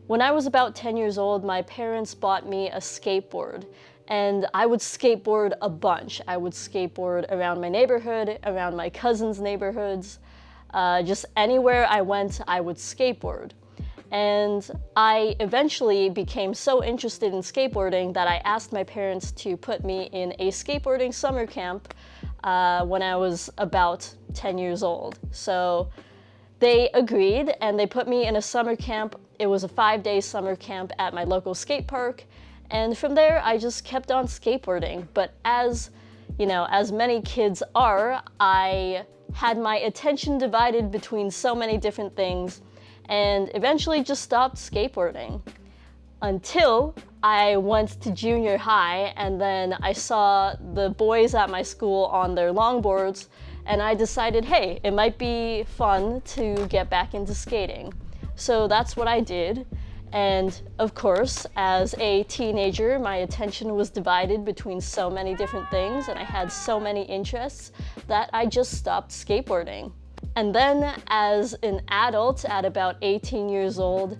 When I was about 10 years old, my parents bought me a skateboard, and I would skateboard a bunch. I would skateboard around my neighborhood, around my cousins' neighborhoods. Just anywhere I went, I would skateboard. And I eventually became so interested in skateboarding that I asked my parents to put me in a skateboarding summer camp when I was about 10 years old. So they agreed, and they put me in a summer camp. It was a 5-day summer camp at my local skate park. And from there, I just kept on skateboarding. But as many kids are, I had my attention divided between so many different things, and eventually just stopped skateboarding. Until I went to junior high, and then I saw the boys at my school on their longboards, and I decided, hey, it might be fun to get back into skating. So that's what I did. And of course, as a teenager, my attention was divided between so many different things, and I had so many interests that I just stopped skateboarding. And then as an adult at about 18 years old,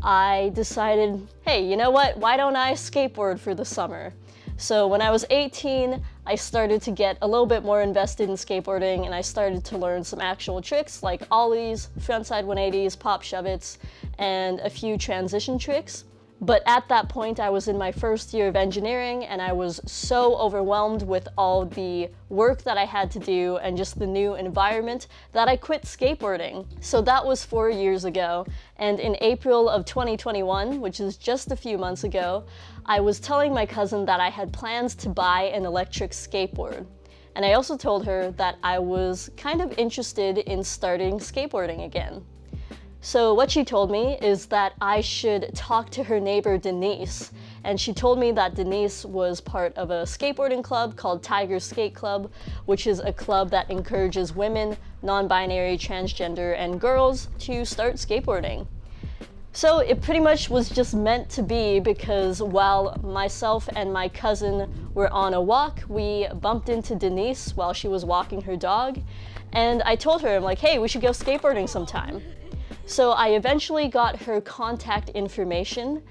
I decided, hey, you know what? Why don't I skateboard for the summer? So when I was 18, I started to get a little bit more invested in skateboarding, and I started to learn some actual tricks like ollies, frontside 180s, pop shove-its, and a few transition tricks. But at that point, I was in my first year of engineering, and I was so overwhelmed with all the work that I had to do and just the new environment that I quit skateboarding. So that was 4 years ago, and in April of 2021, which is just a few months ago, I was telling my cousin that I had plans to buy an electric skateboard. And I also told her that I was kind of interested in starting skateboarding again. So what she told me is that I should talk to her neighbor Denise, and she told me that Denise was part of a skateboarding club called Tiger Skate Club, which is a club that encourages women, non-binary, transgender, and girls to start skateboarding. So it pretty much was just meant to be, because while myself and my cousin were on a walk, we bumped into Denise while she was walking her dog, and I told her, I'm like, hey, we should go skateboarding sometime. So I eventually got her contact information,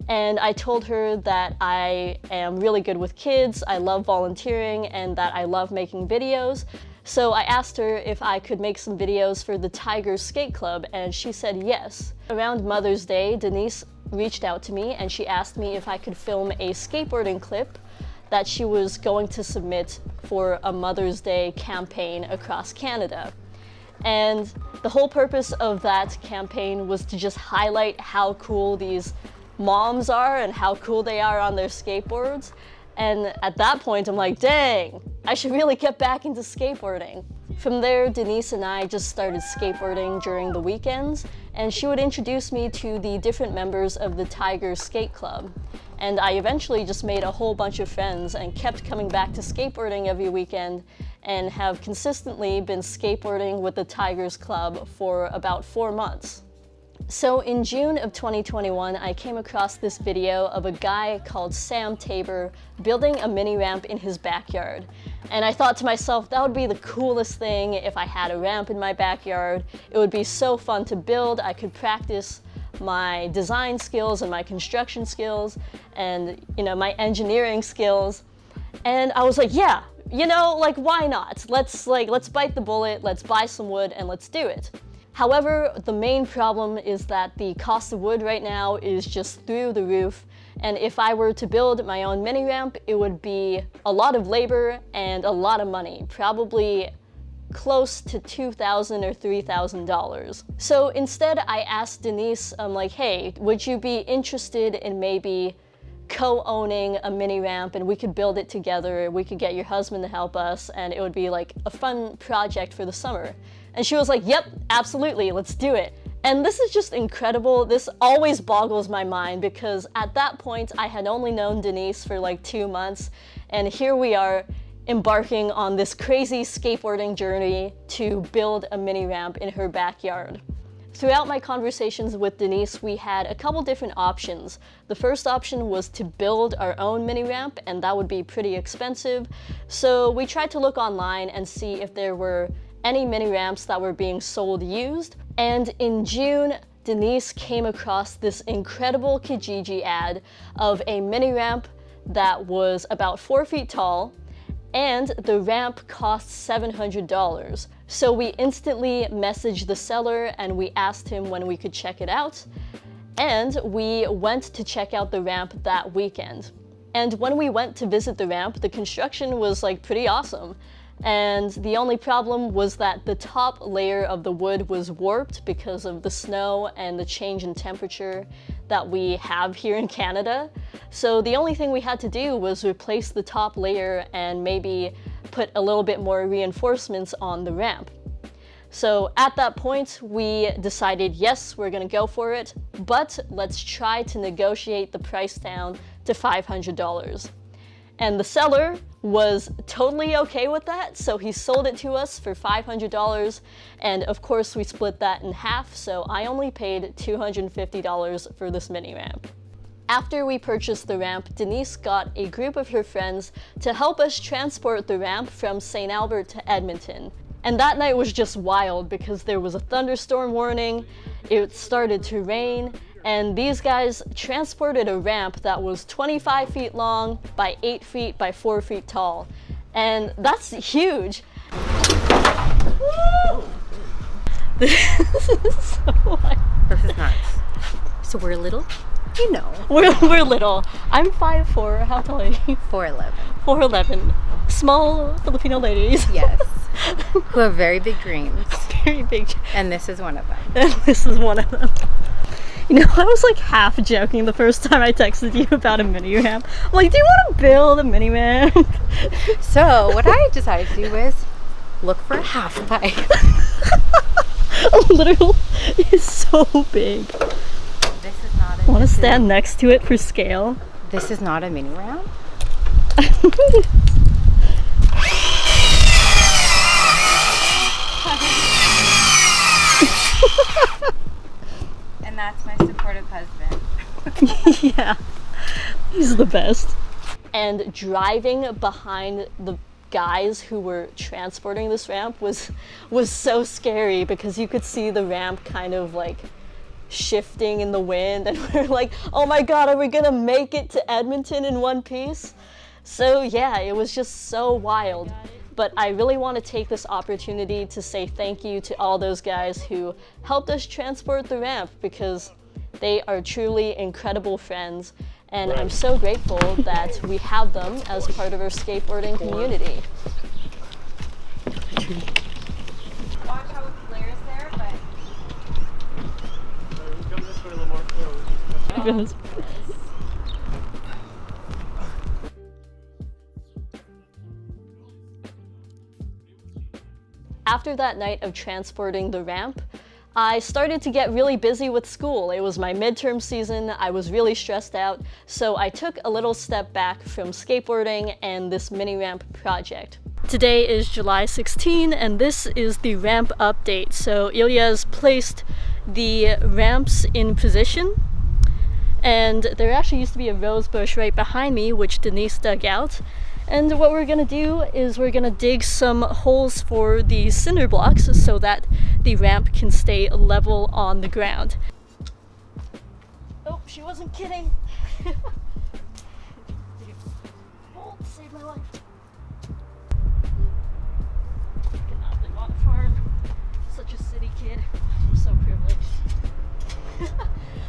and I told her that I am really good with kids, I love volunteering, and that I love making videos. So I asked her if I could make some videos for the Tiger Skate Club, and she said yes. Around Mother's Day, Denise reached out to me, and she asked me if I could film a skateboarding clip that she was going to submit for a Mother's Day campaign across Canada. And the whole purpose of that campaign was to just highlight how cool these moms are and how cool they are on their skateboards. And at that point, I'm like, dang, I should really get back into skateboarding. From there, Denise and I just started skateboarding during the weekends, and she would introduce me to the different members of the Tiger Skate Club. And I eventually just made a whole bunch of friends and kept coming back to skateboarding every weekend, and have consistently been skateboarding with the Tigers Club for about 4 months. So in June of 2021, I came across this video of a guy called Sam Tabor building a mini ramp in his backyard. And I thought to myself, that would be the coolest thing if I had a ramp in my backyard. It would be so fun to build. I could practice my design skills and my construction skills and, my engineering skills. And I was like, yeah, why not? Let's bite the bullet, let's buy some wood, and let's do it. However, the main problem is that the cost of wood right now is just through the roof, and if I were to build my own mini ramp, it would be a lot of labor and a lot of money, probably close to $2,000 or $3,000. So instead, I asked Denise, I'm like, hey, would you be interested in maybe co-owning a mini ramp, and we could build it together, we could get your husband to help us, and it would be like a fun project for the summer. And she was like, yep, absolutely, let's do it. And this is just incredible. This always boggles my mind, because at that point I had only known Denise for like 2 months, and here we are embarking on this crazy skateboarding journey to build a mini ramp in her backyard. Throughout my conversations with Denise, we had a couple different options. The first option was to build our own mini ramp, and that would be pretty expensive. So we tried to look online and see if there were any mini ramps that were being sold used. And in June, Denise came across this incredible Kijiji ad of a mini ramp that was about 4 feet tall, and the ramp cost $700. So we instantly messaged the seller and we asked him when we could check it out, and we went to check out the ramp that weekend. And when we went to visit the ramp, the construction was like pretty awesome. And the only problem was that the top layer of the wood was warped because of the snow and the change in temperature that we have here in Canada. So the only thing we had to do was replace the top layer and maybe put a little bit more reinforcements on the ramp. So at that point, we decided, yes, we're gonna go for it, but let's try to negotiate the price down to $500. And the seller was totally okay with that, so he sold it to us for $500, and of course we split that in half, so I only paid $250 for this mini ramp. After we purchased the ramp, Denise got a group of her friends to help us transport the ramp from St. Albert to Edmonton. And that night was just wild because there was a thunderstorm warning, it started to rain, and these guys transported a ramp that was 25 feet long by 8 feet by 4 feet tall. And that's huge. This is so wild. This is nuts. So we're little? You know. We're little. I'm 5'4". How tall are you? 4'11". 4'11". Small Filipino ladies. Yes. Who have very big dreams. Very big. And this is one of them. And this is one of them. You know, I was like half joking the first time I texted you about a mini ramp. I'm like, do you want to build a mini ramp? So what I decided to do was look for a half pipe. Literally, it's so big. This is not a... Want to stand next to it for scale? This is not a mini ramp? And that's my supportive husband. Yeah, he's the best. And driving behind the guys who were transporting this ramp was so scary because you could see the ramp kind of like shifting in the wind, and we're like, oh my god, are we gonna make it to Edmonton in one piece? So yeah, it was just so wild. But I really want to take this opportunity to say thank you to all those guys who helped us transport the ramp, because they are truly incredible friends, and I'm so grateful that we have them as part of our skateboarding community. Watch how it flares there, but... Come this way a little more. After that night of transporting the ramp, I started to get really busy with school. It was my midterm season, I was really stressed out, so I took a little step back from skateboarding and this mini ramp project. Today is July 16, and this is the ramp update. So Ilya's placed the ramps in position, and there actually used to be a rose bush right behind me, which Denise dug out. And what we're gonna do is we're gonna dig some holes for the cinder blocks so that the ramp can stay level on the ground. Oh, she wasn't kidding. Oh, saved my life. Cannot live on a farm. Such a city kid. I'm so privileged.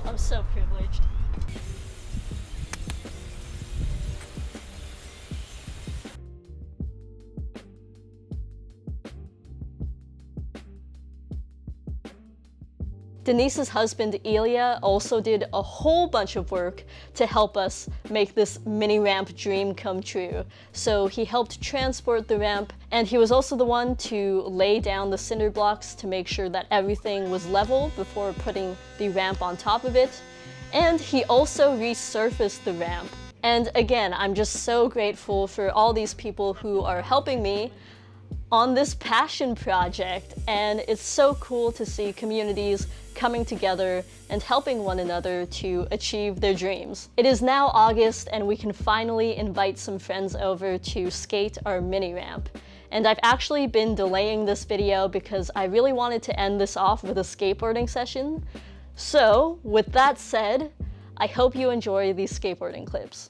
I'm so privileged. Denise's husband Ilya also did a whole bunch of work to help us make this mini ramp dream come true. So he helped transport the ramp, and he was also the one to lay down the cinder blocks to make sure that everything was level before putting the ramp on top of it. And he also resurfaced the ramp. And again, I'm just so grateful for all these people who are helping me on this passion project, and it's so cool to see communities coming together and helping one another to achieve their dreams. It is now August, and we can finally invite some friends over to skate our mini ramp. And I've actually been delaying this video because I really wanted to end this off with a skateboarding session. So, with that said, I hope you enjoy these skateboarding clips.